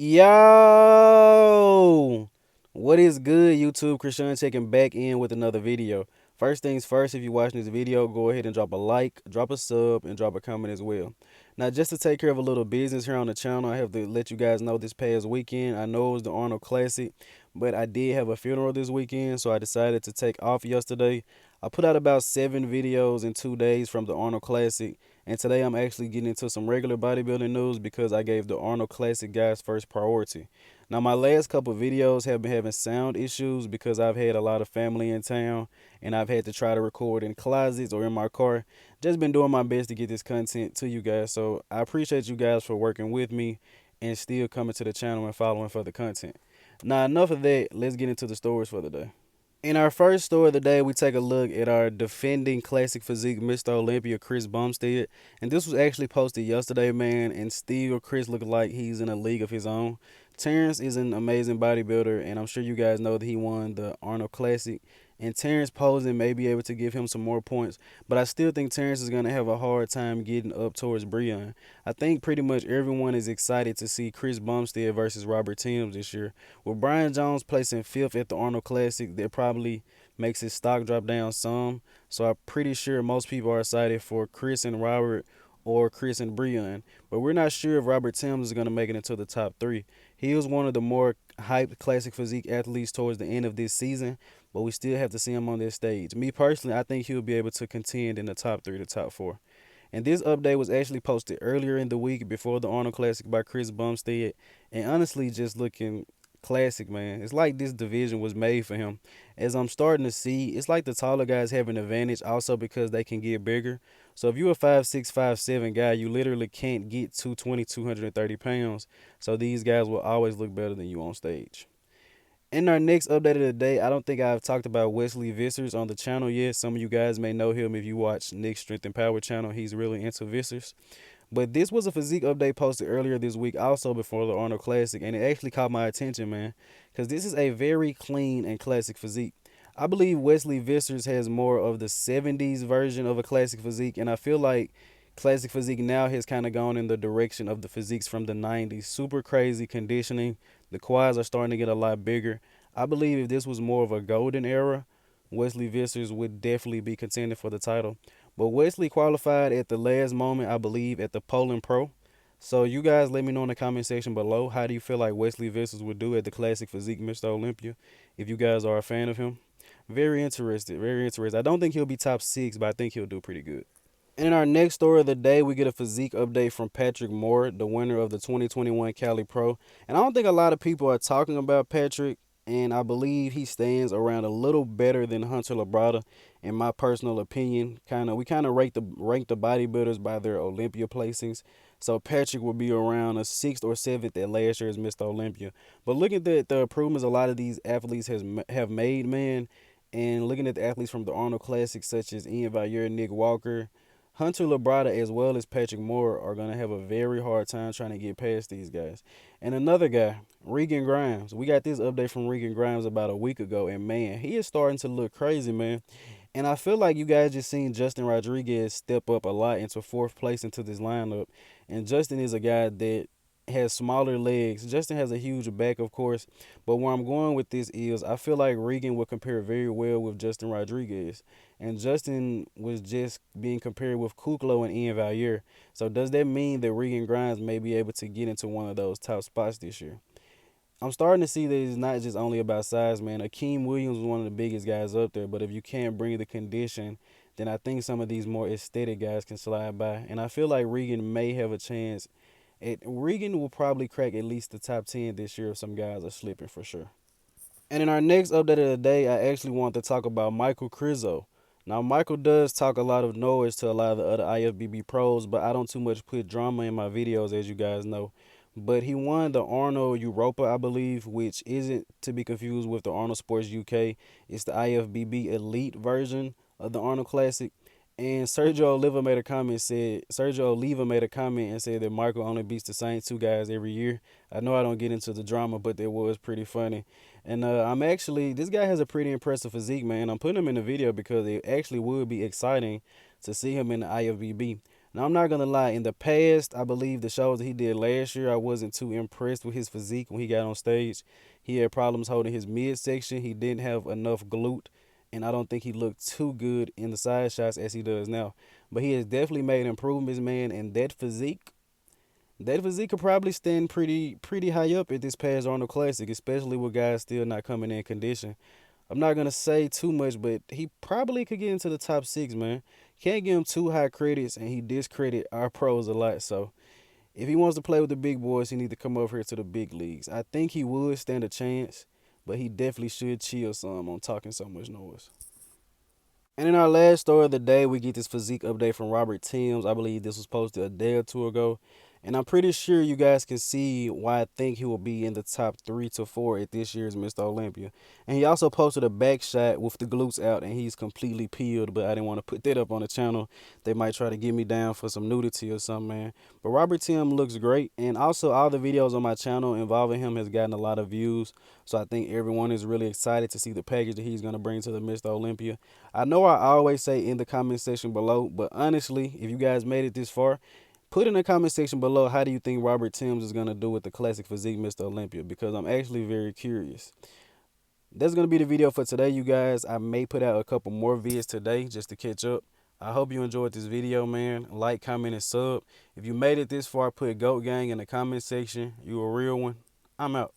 Yo, what is good, YouTube? Krishan checking back in with another video. First things first, if you're watching this video, go ahead and drop a like, drop a sub, and drop a comment as well. Now, just to take care of a little business here on the channel, I have to let you guys know this past weekend, I know it was the Arnold Classic, but I did have a funeral this weekend, so I decided to take off yesterday. I put out about 7 videos in 2 days from the Arnold Classic, and today I'm actually getting into some regular bodybuilding news because I gave the Arnold Classic guys first priority. Now, my last couple videos have been having sound issues because I've had a lot of family in town and I've had to try to record in closets or in my car. Just been doing my best to get this content to you guys. So I appreciate you guys for working with me and still coming to the channel and following for the content. Now, enough of that. Let's get into the stories for the day. In our first story of the day, we take a look at our defending classic physique Mr. Olympia, Chris Bumstead. And this was actually posted yesterday, man, and still Chris looked like he's in a league of his own. Terrence is an amazing bodybuilder, and I'm sure you guys know that he won the Arnold Classic. And Terrence posing may be able to give him some more points, but I still think Terrence is going to have a hard time getting up towards Breon. I think pretty much everyone is excited to see Chris Bumstead versus Robert Timms this year. With Brian Jones placing 5th at the Arnold Classic, that probably makes his stock drop down some. So I'm pretty sure most people are excited for Chris and Robert or Chris and Breon. But we're not sure if Robert Timms is going to make it into the top 3. He was one of the more hyped classic physique athletes towards the end of this season, but we still have to see him on this stage. Me personally, I think he'll be able to contend in the top 3 to top 4. And this update was actually posted earlier in the week before the Arnold Classic by Chris Bumstead. And honestly, just looking classic, man. It's like this division was made for him. As I'm starting to see, it's like the taller guys have an advantage also because they can get bigger. So if you're a 5'6", 5'7" guy, you literally can't get 220, 230 pounds. So these guys will always look better than you on stage. In our next update of the day, I don't think I've talked about Wesley Visers on the channel yet. Some of you guys may know him if you watch Nick's Strength and Power channel. He's really into Visers. But this was a physique update posted earlier this week, also before the Arnold Classic, and it actually caught my attention, man, because this is a very clean and classic physique. I believe Wesley Visers has more of the 70s version of a classic physique, and I feel like classic physique now has kind of gone in the direction of the physiques from the 90s. Super crazy conditioning. The quads are starting to get a lot bigger. I believe if this was more of a golden era, Wesley Visers would definitely be contending for the title. But Wesley qualified at the last moment, I believe, at the Poland Pro. So you guys let me know in the comment section below, how do you feel like Wesley Visers would do at the Classic Physique Mr. Olympia, if you guys are a fan of him. Very interested, very interested. I don't think he'll be top 6, but I think he'll do pretty good. And in our next story of the day, we get a physique update from Patrick Moore, the winner of the 2021 Cali Pro. And I don't think a lot of people are talking about Patrick, and I believe he stands around a little better than Hunter Labrada, in my personal opinion. We kind of rank the bodybuilders by their Olympia placings. So Patrick will be around a 6th or 7th at last year's Mr. Olympia. But looking at the improvements a lot of these athletes have made, man, and looking at the athletes from the Arnold Classic, such as Ian Valliere, Nick Walker, Hunter Labrada, as well as Patrick Moore, are going to have a very hard time trying to get past these guys. And another guy, Regan Grimes. We got this update from Regan Grimes about a week ago, and man, he is starting to look crazy, man. And I feel like you guys just seen Justin Rodriguez step up a lot into 4th place into this lineup. And Justin is a guy that has smaller legs. Justin has a huge back, of course. But where I'm going with this is I feel like Regan will compare very well with Justin Rodriguez. And Justin was just being compared with Kuklo and Ian Valliere. So does that mean that Regan Grimes may be able to get into one of those top spots this year? I'm starting to see that it's not just only about size, man. Akeem Williams was one of the biggest guys up there, but if you can't bring the condition, then I think some of these more aesthetic guys can slide by. And I feel like Regan may have a chance. Regan will probably crack at least the top 10 this year if some guys are slipping for sure. And in our next update of the day, I actually want to talk about Michael Krizo. Now, Michael does talk a lot of noise to a lot of the other IFBB pros, but I don't too much put drama in my videos, as you guys know. But he won the Arnold Europa, I believe, which isn't to be confused with the Arnold Sports UK. It's the IFBB Elite version of the Arnold Classic. And Sergio Oliva made a comment and said that Michael only beats the same 2 guys every year. I know I don't get into the drama, but that was pretty funny. And this guy has a pretty impressive physique, man. I'm putting him in the video because it actually would be exciting to see him in the IFBB. Now, I'm not going to lie. In the past, I believe the shows that he did last year, I wasn't too impressed with his physique when he got on stage. He had problems holding his midsection. He didn't have enough glute. And I don't think he looked too good in the side shots as he does now. But he has definitely made improvements, man. And that physique could probably stand pretty high up at this past Arnold Classic, especially with guys still not coming in condition. I'm not gonna say too much, but he probably could get into the top six, man. Can't give him too high credits, and he discredit our pros a lot. So if he wants to play with the big boys, he need to come over here to the big leagues. I think he would stand a chance, but he definitely should chill some on talking so much noise. And in our last story of the day, we get this physique update from Robert Timms. I believe this was posted a day or two ago. And I'm pretty sure you guys can see why I think he will be in the top 3 to 4 at this year's Mr. Olympia. And he also posted a back shot with the glutes out, and he's completely peeled, but I didn't want to put that up on the channel. They might try to get me down for some nudity or something, man. But Robert Tim looks great. And also, all the videos on my channel involving him has gotten a lot of views. So I think everyone is really excited to see the package that he's going to bring to the Mr. Olympia. I know I always say in the comment section below, but honestly, if you guys made it this far, put in the comment section below how do you think Robert Timms is going to do with the classic physique Mr. Olympia, because I'm actually very curious. That's going to be the video for today, you guys. I may put out a couple more vids today just to catch up. I hope you enjoyed this video, man. Like, comment, and sub. If you made it this far, put GOAT Gang in the comment section. You a real one. I'm out.